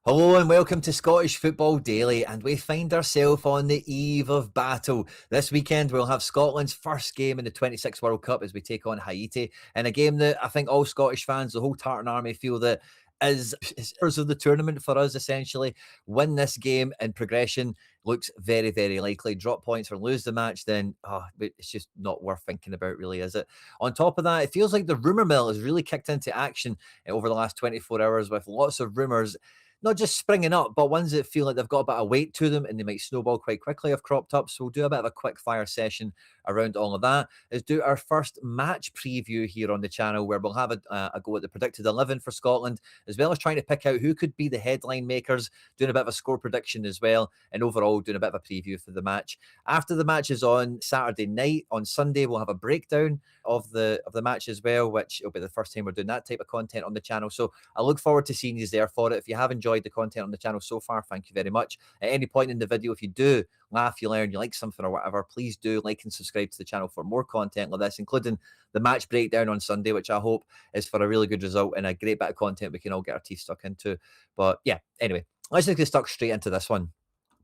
Hello and welcome to Scottish Football Daily, and we find ourselves on the eve of battle. This weekend we'll have Scotland's first game in the 26 World Cup as we take on Haiti, in a game that I think all Scottish fans, the whole Tartan Army, feel that is of the tournament for us, essentially. Win this game and progression looks very, very likely. Drop points or lose the match, then it's just not worth thinking about, really, is it? On top of that, it feels like the rumour mill has really kicked into action over the last 24 hours with lots of rumours not just springing up, but ones that feel like they've got a bit of weight to them and they might snowball quite quickly have cropped up. So we'll do a bit of a quick fire session around all of that. Is do our first match preview here on the channel, where we'll have a go at the predicted 11 for Scotland, as well as trying to pick out who could be the headline makers, doing a bit of a score prediction as well, and overall doing a bit of a preview for the match. After the match is on Saturday night, on Sunday we'll have a breakdown of the match as well, which will be the first time we're doing that type of content on the channel. So I look forward to seeing you there for it. If you have enjoyed the content on the channel so far, thank you very much. At any point in the video, if you do laugh, you learn, you like something or whatever, please do like and subscribe to the channel for more content like this, including the match breakdown on Sunday, which I hope is for a really good result and a great bit of content we can all get our teeth stuck into. But yeah, anyway, let's just get stuck straight into this one,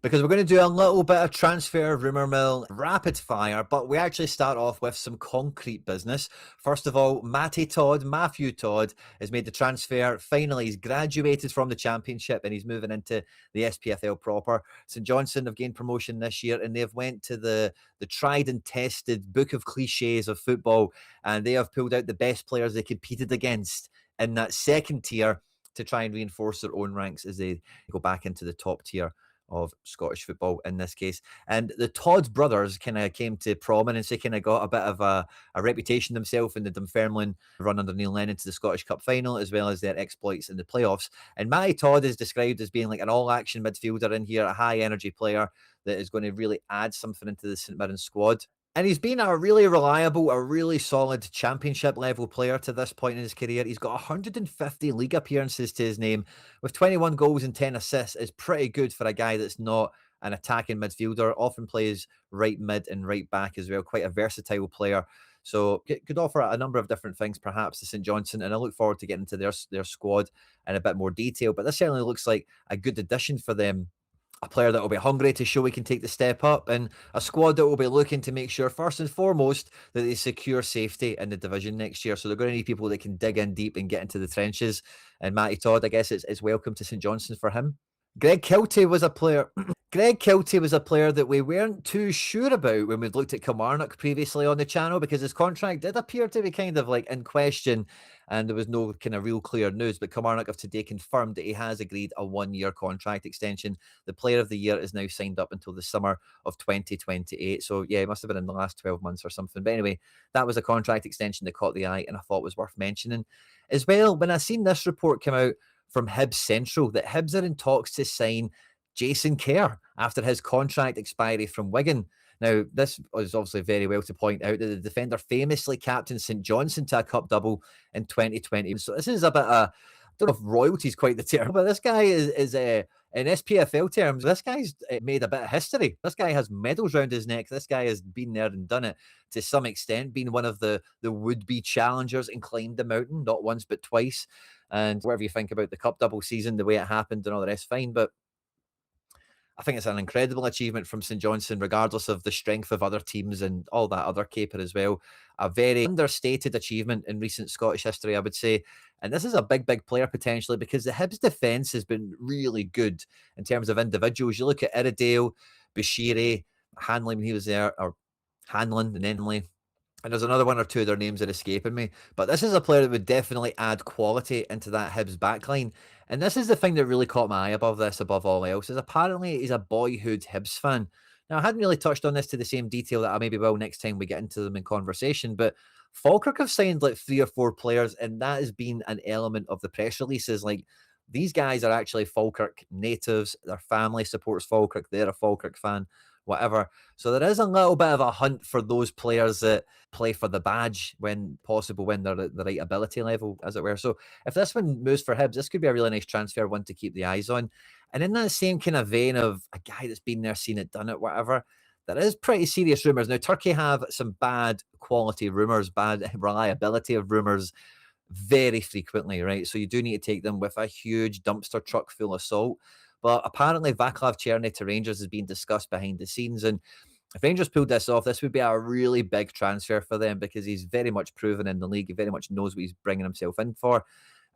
because we're going to do a little bit of transfer rumour mill rapid fire, but we actually start off with some concrete business. First of all, Matthew Todd has made the transfer. Finally, he's graduated from the Championship and he's moving into the SPFL proper. St Johnstone have gained promotion this year, and they've went to the tried and tested book of cliches of football, and they have pulled out the best players they competed against in that second tier to try and reinforce their own ranks as they go back into the top tier of Scottish football in this case. And the Todd brothers kind of came to prominence. They kind of got a bit of a reputation themselves in the Dunfermline run under Neil Lennon to the Scottish Cup final, as well as their exploits in the playoffs. And Matty Todd is described as being like an all-action midfielder in here, a high-energy player that is going to really add something into the St Mirren squad. And he's been a really reliable, a really solid championship level player to this point in his career. He's got 150 league appearances to his name, with 21 goals and 10 assists. Is pretty good for a guy that's not an attacking midfielder. Often plays right mid and right back as well. Quite a versatile player. So could offer a number of different things, perhaps, to St Johnstone, and I look forward to getting into their squad in a bit more detail. But this certainly looks like a good addition for them. A player that will be hungry to show he can take the step up, and a squad that will be looking to make sure, first and foremost, that they secure safety in the division next year. So they're going to need people that can dig in deep and get into the trenches. And Matty Todd, I guess it's welcome to St Johnstone for him. Greg Kiltie was a player. Greg Kiltie was a player that we weren't too sure about when we'd looked at Kilmarnock previously on the channel, because his contract did appear to be kind of like in question and there was no kind of real clear news. But Kilmarnock have today confirmed that he has agreed a 1-year contract extension. The player of the year is now signed up until the summer of 2028. So yeah, it must have been in the last 12 months or something. But anyway, that was a contract extension that caught the eye and I thought was worth mentioning. As well, when I seen this report come out from Hibs Central, that Hibs are in talks to sign Jason Kerr after his contract expiry from Wigan. Now, this is obviously very well to point out that the defender famously captained St Johnstone to a cup double in 2020. So this is a bit of, I don't know if royalty is quite the term, but this guy is in SPFL terms, this guy's made a bit of history. This guy has medals around his neck. This guy has been there and done it to some extent, being one of the would-be challengers and climbed the mountain, not once but twice. And whatever you think about the cup double season, the way it happened and all the rest, fine. But I think it's an incredible achievement from St Johnstone, regardless of the strength of other teams and all that other caper as well. A very understated achievement in recent Scottish history, I would say. And this is a big, big player potentially, because the Hibs defence has been really good in terms of individuals. You look at Iredale, Bashiri, Hanley when he was there, or Hanlon and Henley. And there's another one or two of their names that are escaping me. But this is a player that would definitely add quality into that Hibs backline. And this is the thing that really caught my eye above all else, is apparently he's a boyhood Hibs fan. Now, I hadn't really touched on this to the same detail that I maybe will next time we get into them in conversation, but Falkirk have signed like 3 or 4 players, and that has been an element of the press releases. Like, these guys are actually Falkirk natives. Their family supports Falkirk. They're a Falkirk fan, whatever. So there is a little bit of a hunt for those players that play for the badge when possible, when they're at the right ability level, as it were. So if this one moves for Hibs, this could be a really nice transfer, one to keep the eyes on. And in that same kind of vein of a guy that's been there, seen it, done it, whatever, there is pretty serious rumours. Now, Turkey have some bad quality rumours, bad reliability of rumours, very frequently, right? So you do need to take them with a huge dumpster truck full of salt. But apparently, Vaclav Černý to Rangers is being discussed behind the scenes. And if Rangers pulled this off, this would be a really big transfer for them because he's very much proven in the league. He very much knows what he's bringing himself in for.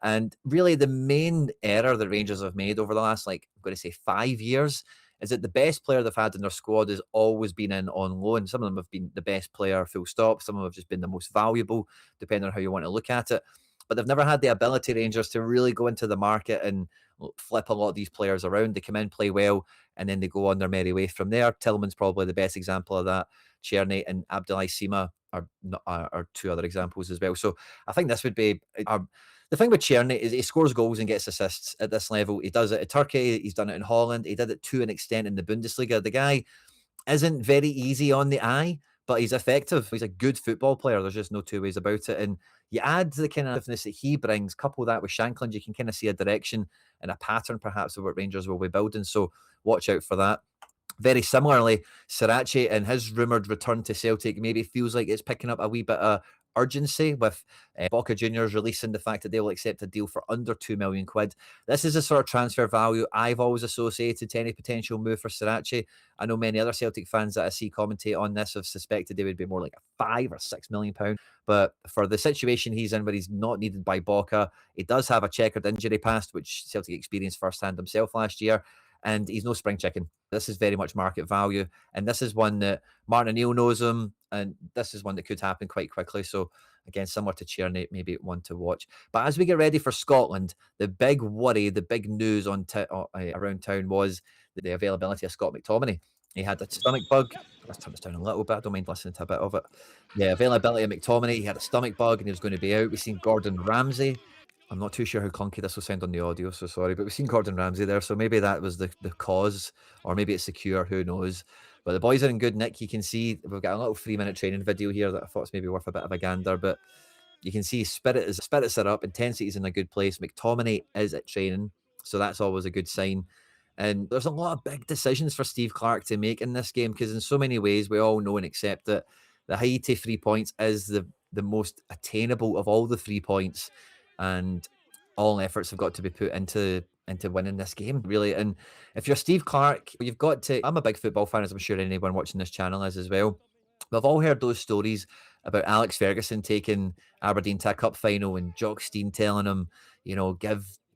And really, the main error that Rangers have made over the last, like, I'm going to say 5 years is that the best player they've had in their squad has always been in on loan. Some of them have been the best player, full stop. Some of them have just been the most valuable, depending on how you want to look at it. But they've never had the ability, Rangers, to really go into the market and flip a lot of these players around. They come in, play well, and then they go on their merry way from there. Tillman's probably the best example of that. Černý and Abdulai Sima are two other examples as well. So I think this would be the thing with Černý is he scores goals and gets assists at this level. He does it at Turkey. He's done it in Holland. He did it to an extent in the Bundesliga. The guy isn't very easy on the eye, but he's effective. He's a good football player. There's just no two ways about it. And you add the kind of toughness that he brings, couple that with Shankland, you can kind of see a direction and a pattern perhaps of what Rangers will be building. So watch out for that. Very similarly, Sriracha and his rumoured return to Celtic maybe feels like it's picking up a wee bit of urgency with Boca Juniors releasing the fact that they will accept a deal for under £2 million. This is a sort of transfer value I've always associated to any potential move for Sriracha. I know many other Celtic fans that I see commentate on this have suspected they would be more like a £5 or £6 million. But for the situation he's in where he's not needed by Boca, he does have a checkered injury past, which Celtic experienced firsthand himself last year. And he's no spring chicken. This is very much market value. And this is one that Martin O'Neill knows him. And this is one that could happen quite quickly. So, again, similar to Černý, maybe one to watch. But as we get ready for Scotland, the big worry, the big news around town was the availability of Scott McTominay. He had a stomach bug. Let's turn this down a little bit. I don't mind listening to a bit of it. Yeah, availability of McTominay. He had a stomach bug and he was going to be out. We've seen Gordon Ramsay. I'm not too sure how clunky this will sound on the audio, so sorry. But we've seen Gordon Ramsay there, so maybe that was the cause, or maybe it's the cure, who knows. But the boys are in good nick. You can see we've got a little 3-minute training video here that I thought was maybe worth a bit of a gander. But you can see spirits are up, intensity is in a good place. McTominay is at training, so that's always a good sign. And there's a lot of big decisions for Steve Clarke to make in this game because in so many ways we all know and accept that the Haiti 3 points is the most attainable of all the 3 points. And all efforts have got to be put into winning this game, really. And if you're Steve Clarke, you've got to. I'm a big football fan, as I'm sure anyone watching this channel is as well. We've all heard those stories about Alex Ferguson taking Aberdeen to a cup final and Jock Stein telling him,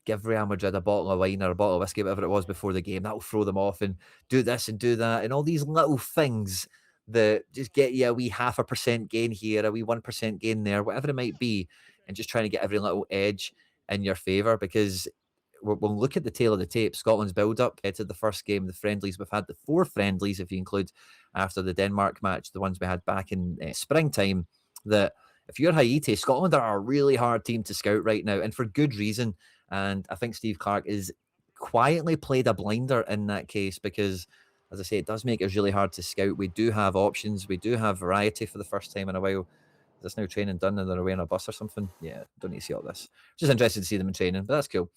give Real Madrid a bottle of wine or a bottle of whiskey, whatever it was before the game. That'll throw them off, and do this and do that, and all these little things that just get you a wee 0.5% gain here, a wee 1% gain there, whatever it might be, and just trying to get every little edge in your favour. Because we'll look at the tail of the tape. Scotland's build-up to the first game, the friendlies. We've had the 4 friendlies, if you include after the Denmark match, the ones we had back in springtime, that if you're Haiti, Scotland are a really hard team to scout right now, and for good reason. And I think Steve Clarke is quietly played a blinder in that case because, as I say, it does make it really hard to scout. We do have options. We do have variety for the first time in a while. Is this now training done and they're away on a bus or something? Yeah, don't need to see all this. Just interested to see them in training, but that's cool.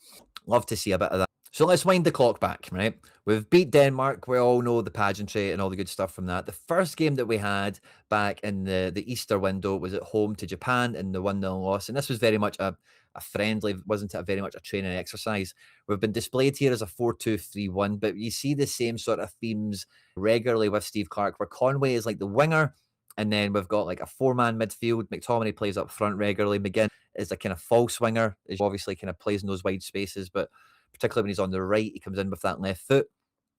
Love to see a bit of that. So let's wind the clock back, right? We've beat Denmark. We all know the pageantry and all the good stuff from that. The first game that we had back in the Easter window was at home to Japan in the 1-0 loss. And this was very much a friendly, wasn't it? Very much a training exercise. We've been displayed here as a 4-2-3-1, but you see the same sort of themes regularly with Steve Clarke, where Conway is like the winger, and then we've got like a 4-man midfield. McTominay plays up front regularly. McGinn is a kind of false winger. He obviously kind of plays in those wide spaces, but particularly when he's on the right, he comes in with that left foot,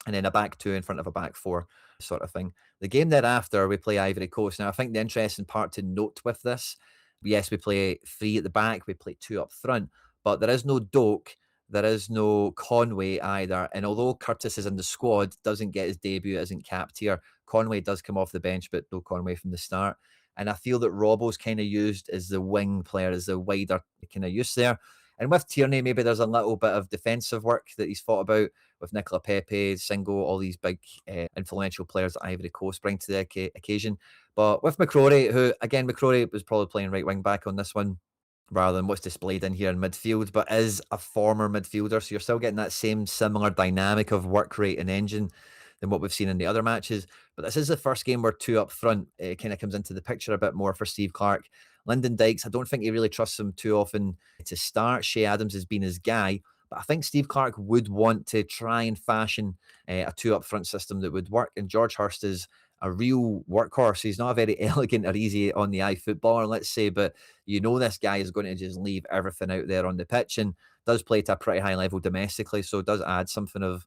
and then a back 2 in front of a back 4 sort of thing. The game thereafter, we play Ivory Coast. Now, I think the interesting part to note with this, yes, we play 3 at the back, we play 2 up front, but there is no Doak, there is no Conway either. And although Curtis is in the squad, doesn't get his debut, isn't capped here, Conway does come off the bench, but no Conway from the start. And I feel that Robbo's kind of used as the wing player, as the wider kind of use there. And with Tierney, maybe there's a little bit of defensive work that he's thought about with Nicola Pepe, Singo, all these big influential players that Ivory Coast bring to the occasion. But with McCrory, who, again, McCrory was probably playing right wing back on this one rather than what's displayed in here in midfield, but is a former midfielder. So you're still getting that same similar dynamic of work rate and engine than what we've seen in the other matches. But this is the first game where 2 up front kind of comes into the picture a bit more for Steve Clarke. Lyndon Dykes, I don't think he really trusts him too often to start. Shea Adams has been his guy. But I think Steve Clarke would want to try and fashion a two up front system that would work. And George Hurst is a real workhorse. He's not a very elegant or easy on the eye footballer, let's say, but this guy is going to just leave everything out there on the pitch and does play to a pretty high level domestically. So it does add something of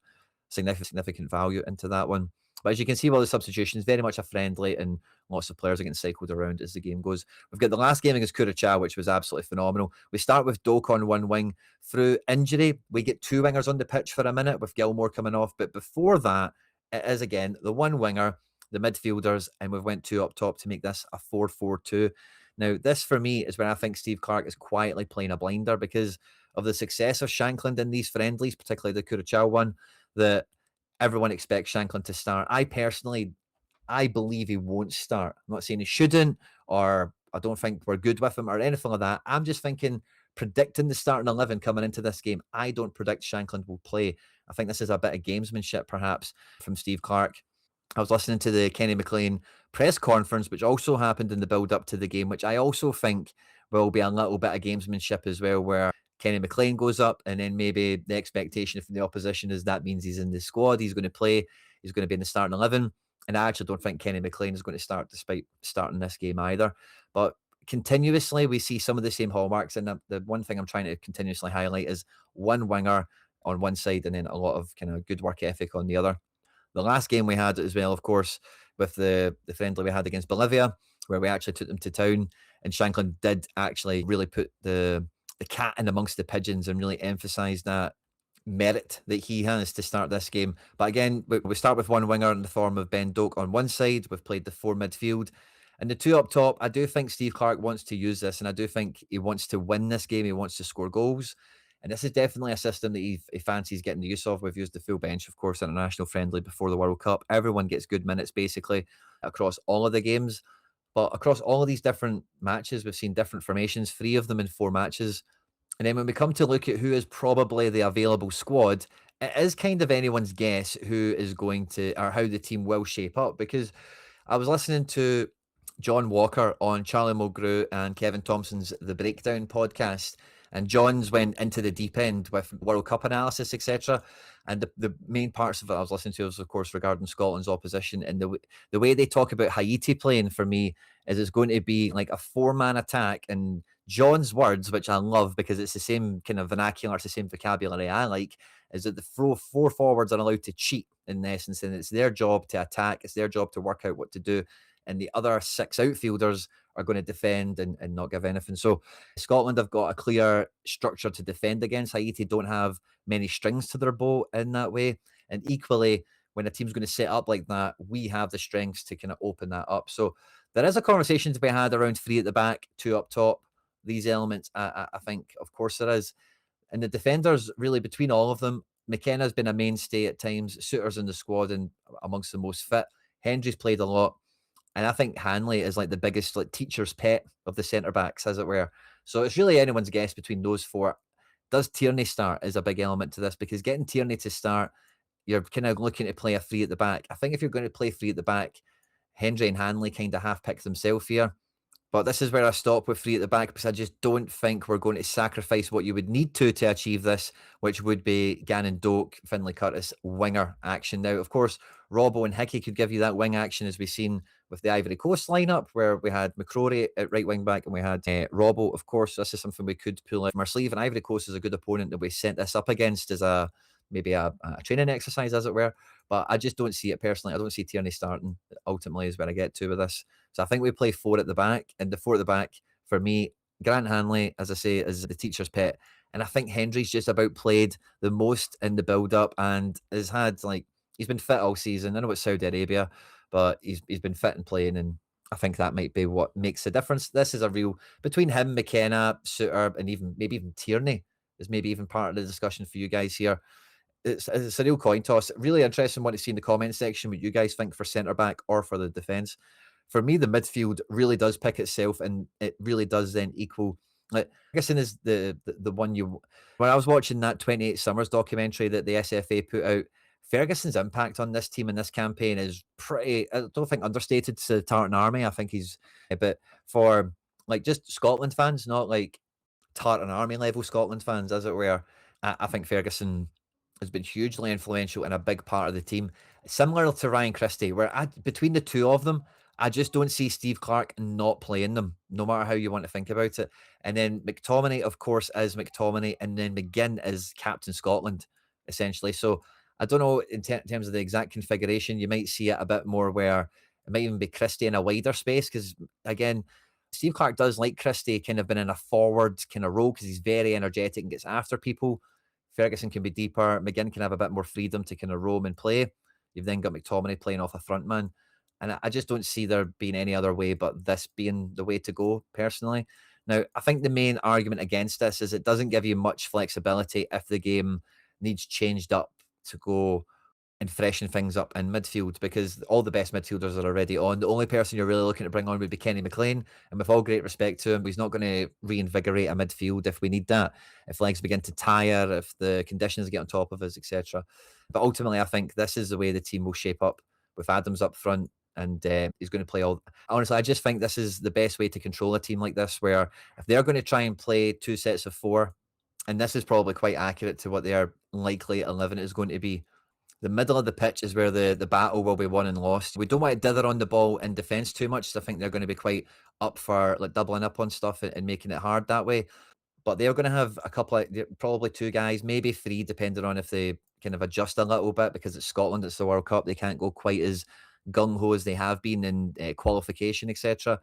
significant value into that one. But as you can see, the substitutions, very much a friendly and lots of players are getting cycled around as the game goes. We've got the last game against Curacao, which was absolutely phenomenal. We start with Doak on one wing. Through injury, we get two wingers on the pitch for a minute with Gilmore coming off. But before that, it is again the one winger, the midfielders, and we've went two up top to make this a 4-4-2. Now, this for me is where I think Steve Clarke is quietly playing a blinder because of the success of Shankland in these friendlies, particularly the Curacao one, that everyone expects Shankland to start. I believe he won't start. I'm not saying he shouldn't, or I don't think we're good with him or anything like that. I'm just predicting the starting 11 coming into this game. I don't predict Shankland will play. I think this is a bit of gamesmanship, perhaps, from Steve Clarke. I was listening to the Kenny McLean press conference, which also happened in the build-up to the game, which I also think will be a little bit of gamesmanship as well, where Kenny McLean goes up and then maybe the expectation from the opposition is that means he's in the squad, he's going to play, he's going to be in the starting 11. And I actually don't think Kenny McLean is going to start despite starting this game either. But continuously, we see some of the same hallmarks. And the one thing I'm trying to continuously highlight is one winger on one side and then a lot of kind of good work ethic on the other. The last game we had as well, of course, with the friendly we had against Bolivia, where we actually took them to town. And Shankland did actually really put the cat in amongst the pigeons and really emphasise that merit that he has to start this game. But again, we start with one winger in the form of Ben Doak on one side. We've played the four midfield. And the two up top, I do think Steve Clarke wants to use this, and I do think he wants to win this game. He wants to score goals. And this is definitely a system that he fancies getting the use of. We've used the full bench, of course, international friendly before the World Cup. Everyone gets good minutes, basically, across all of the games. But across all of these different matches, we've seen different formations, 3 of them in 4 matches. And then when we come to look at who is probably the available squad, it is kind of anyone's guess who is going to, or how the team will shape up. Because I was listening to John Walker on Charlie Mulgrew and Kevin Thompson's The Breakdown podcast, and John's went into the deep end with World Cup analysis, etc. And the main parts of it I was listening to was, of course, regarding Scotland's opposition. And the way they talk about Haiti playing for me is it's going to be like a 4-man attack. And John's words, which I love because it's the same kind of vernacular, it's the same vocabulary I like, is that the four forwards are allowed to cheat in essence, and it's their job to attack, it's their job to work out what to do. And the other 6 outfielders are going to defend and not give anything. So Scotland have got a clear structure to defend against. Haiti don't have many strings to their bow in that way. And equally, when a team's going to set up like that, we have the strengths to kind of open that up. So there is a conversation to be had around 3 at the back, 2 up top. These elements, I think, of course there is. And the defenders, really, between all of them, McKenna's been a mainstay at times. Souttar's in the squad and amongst the most fit. Hendry's played a lot. And I think Hanley is like the biggest teacher's pet of the centre-backs, as it were. So it's really anyone's guess between those 4. Does Tierney start is a big element to this, because getting Tierney to start, you're kind of looking to play a 3 at the back. I think if you're going to play 3 at the back, Hendry and Hanley kind of half-pick themselves here. But this is where I stop with 3 at the back, because I just don't think we're going to sacrifice what you would need to achieve this, which would be Gannon Doak, Finlay Curtis, winger action. Now, of course, Robbo and Hickey could give you that wing action, as we've seen with the Ivory Coast lineup, where we had McCrory at right wing back and we had Robbo. Of course, this is something we could pull out from our sleeve, and Ivory Coast is a good opponent that we sent this up against as maybe a training exercise, as it were. But I just don't see it personally. I don't see Tierney starting, ultimately, is where I get to with this. So I think we play 4 at the back, and the 4 at the back, for me, Grant Hanley, as I say, is the teacher's pet. And I think Hendry's just about played the most in the build-up and has had, he's been fit all season. I know it's Saudi Arabia, but he's been fit and playing, and I think that might be what makes the difference. This is a real, between him, McKenna, Souttar, and maybe even Tierney is maybe even part of the discussion for you guys here. It's a real coin toss. Really interesting what to see in the comment section, what you guys think for centre-back or for the defence. For me, the midfield really does pick itself, and it really does then equal. Ferguson is the one you. When I was watching that 28 Summers documentary that the SFA put out, Ferguson's impact on this team and this campaign is pretty, I don't think understated to the Tartan Army. I think he's, but for like just Scotland fans, not like Tartan Army level Scotland fans, as it were. I think Ferguson has been hugely influential and a big part of the team. Similar to Ryan Christie, where between the two of them, I just don't see Steve Clarke not playing them, no matter how you want to think about it. And then McTominay, of course, is McTominay, and then McGinn is Captain Scotland, essentially. So I don't know in terms of the exact configuration, you might see it a bit more where it might even be Christie in a wider space because, again, Steve Clarke does like Christie kind of been in a forward kind of role because he's very energetic and gets after people. Ferguson can be deeper. McGinn can have a bit more freedom to kind of roam and play. You've then got McTominay playing off a front man. And I just don't see there being any other way but this being the way to go, personally. Now, I think the main argument against this is it doesn't give you much flexibility if the game needs changed up to go and freshen things up in midfield because all the best midfielders are already on. The only person you're really looking to bring on would be Kenny McLean. And with all great respect to him, he's not going to reinvigorate a midfield if we need that, if legs begin to tire, if the conditions get on top of us, etc. But ultimately, I think this is the way the team will shape up with Adams up front. And he's going to play all. Honestly, I just think this is the best way to control a team like this, where if they're going to try and play two sets of four, and this is probably quite accurate to what their likely 11 is going to be, the middle of the pitch is where the battle will be won and lost. We don't want to dither on the ball in defence too much. So I think they're going to be quite up for like doubling up on stuff and making it hard that way. But they're going to have a couple of probably two guys, maybe three, depending on if they kind of adjust a little bit because it's Scotland, it's the World Cup. They can't go quite as gung ho as they have been in qualification, etc.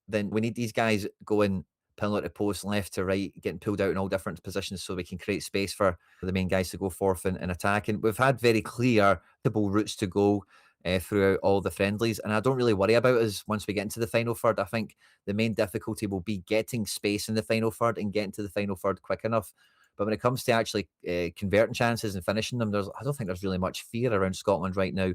Then we need these guys going pillar to post, left to right, getting pulled out in all different positions so we can create space for the main guys to go forth and attack. And we've had very clear routes to go throughout all the friendlies. And I don't really worry about us once we get into the final third. I think the main difficulty will be getting space in the final third and getting to the final third quick enough. But when it comes to actually converting chances and finishing them, I don't think there's really much fear around Scotland right now.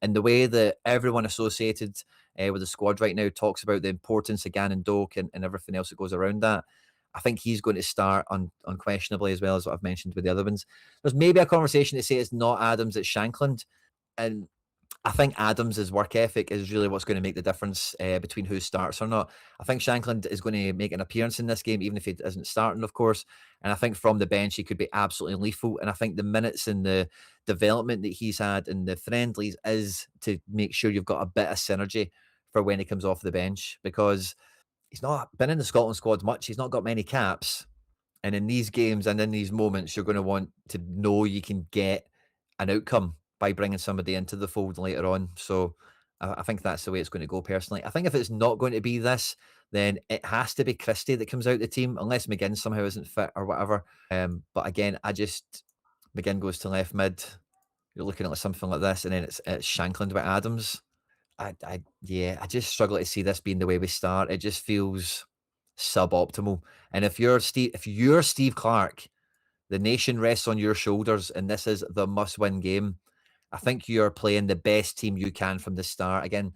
And the way that everyone associated with the squad right now talks about the importance of Gannon Doak and everything else that goes around that, I think he's going to start unquestionably, as well as what I've mentioned with the other ones. There's maybe a conversation to say it's not Adams, it's Shankland. And I think Adams' work ethic is really what's going to make the difference between who starts or not. I think Shankland is going to make an appearance in this game, even if he isn't starting, of course. And I think from the bench, he could be absolutely lethal. And I think the minutes and the development that he's had in the friendlies is to make sure you've got a bit of synergy for when he comes off the bench because he's not been in the Scotland squad much. He's not got many caps. And in these games and in these moments, you're going to want to know you can get an outcome by bringing somebody into the fold later on. So I think that's the way it's going to go personally. I think if it's not going to be this, then it has to be Christie that comes out the team, unless McGinn somehow isn't fit or whatever. But again, McGinn goes to left mid. You're looking at something like this, and then it's Shankland with Adams. I just struggle to see this being the way we start. It just feels suboptimal. And if you're Steve Clarke, the nation rests on your shoulders, and this is the must-win game. I think you're playing the best team you can from the start. Again,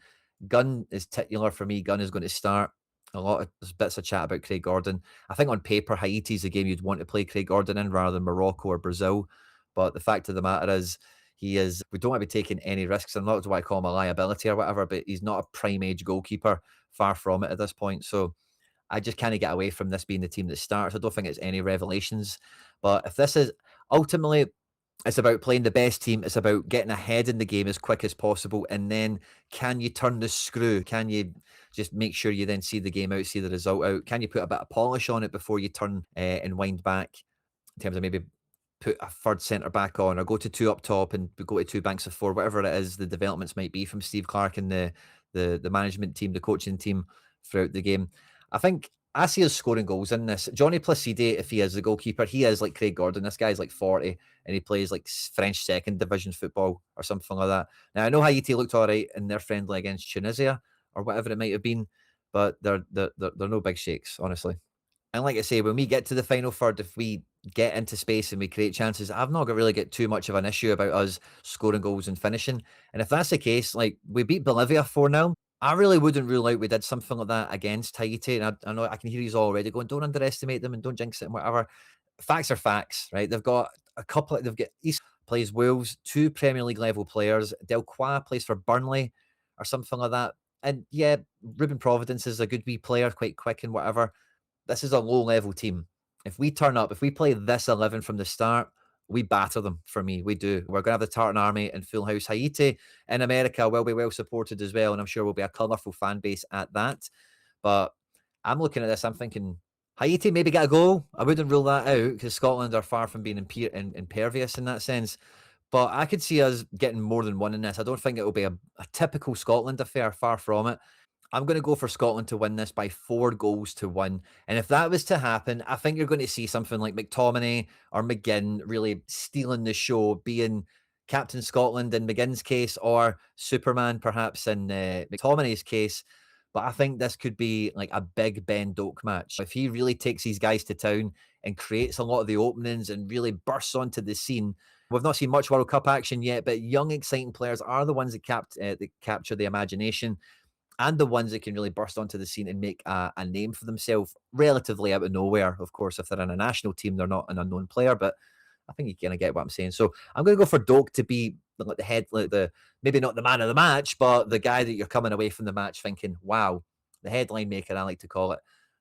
Gunn is titular for me. Gunn is going to start. There's bits of chat about Craig Gordon. I think on paper, Haiti is a game you'd want to play Craig Gordon in rather than Morocco or Brazil. But the fact of the matter is, we don't want to be taking any risks. I'm not what I call him a liability or whatever, but he's not a prime age goalkeeper. Far from it at this point. So I just kind of get away from this being the team that starts. I don't think it's any revelations. But if this is ultimately, it's about playing the best team. It's about getting ahead in the game as quick as possible. And then can you turn the screw? Can you just make sure you then see the game out, see the result out? Can you put a bit of polish on it before you turn and wind back in terms of maybe put a third centre back on or go to two up top and go to two banks of four, whatever it is the developments might be from Steve Clarke and the management team, the coaching team throughout the game. I think I see us scoring goals in this. Johnny Placide, if he is the goalkeeper, he is like Craig Gordon. This guy's like 40 and he plays like French second division football or something like that. Now, I know Haiti looked all right in their friendly against Tunisia or whatever it might have been, but they're no big shakes, honestly. And like I say, when we get to the final third, if we get into space and we create chances, I've not really got too much of an issue about us scoring goals and finishing. And if that's the case, like we beat Bolivia 4-0, I really wouldn't rule out we did something like that against Haiti. And I know I can hear you already going, don't underestimate them and don't jinx it and whatever. Facts are facts, right? They've got they've got East plays Wales, two Premier League level players. Delcroix plays for Burnley or something like that. And yeah, Ruben Providence is a good wee player, quite quick and whatever. This is a low level team. If we turn up, if we play this 11 from the start, we batter them for me. We do. We're going to have the Tartan Army in full house. Haiti in America will be well supported as well. And I'm sure will be a colourful fan base at that. But I'm looking at this, I'm thinking Haiti maybe get a goal. I wouldn't rule that out because Scotland are far from being impervious in that sense. But I could see us getting more than one in this. I don't think it will be a typical Scotland affair, far from it. I'm going to go for Scotland to win this by 4 goals to 1. And if that was to happen, I think you're going to see something like McTominay or McGinn really stealing the show, being Captain Scotland in McGinn's case, or Superman perhaps in McTominay's case. But I think this could be like a big Ben Doak match. If he really takes these guys to town and creates a lot of the openings and really bursts onto the scene, we've not seen much World Cup action yet, but young, exciting players are the ones that capture the imagination and the ones that can really burst onto the scene and make a name for themselves relatively out of nowhere. Of course, if they're in a national team, they're not an unknown player, but I think you kind of get what I'm saying. So I'm going to go for Doak to be like the head, like the maybe not the man of the match, but the guy that you're coming away from the match thinking, wow, the headline maker, I like to call it.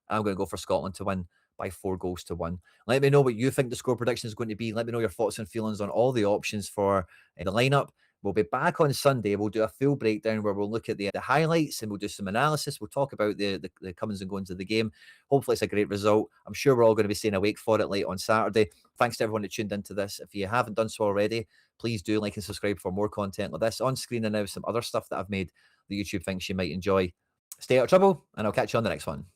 I'm going to go for Scotland to win by 4 goals to 1. Let me know what you think the score prediction is going to be. Let me know your thoughts and feelings on all the options for the lineup. We'll be back on Sunday. We'll do a full breakdown where we'll look at the highlights and we'll do some analysis. We'll talk about the comings and goings of the game. Hopefully, it's a great result. I'm sure we're all going to be staying awake for it late on Saturday. Thanks to everyone that tuned into this. If you haven't done so already, please do like and subscribe for more content like this on screen and now some other stuff that I've made the YouTube thinks you might enjoy. Stay out of trouble, and I'll catch you on the next one.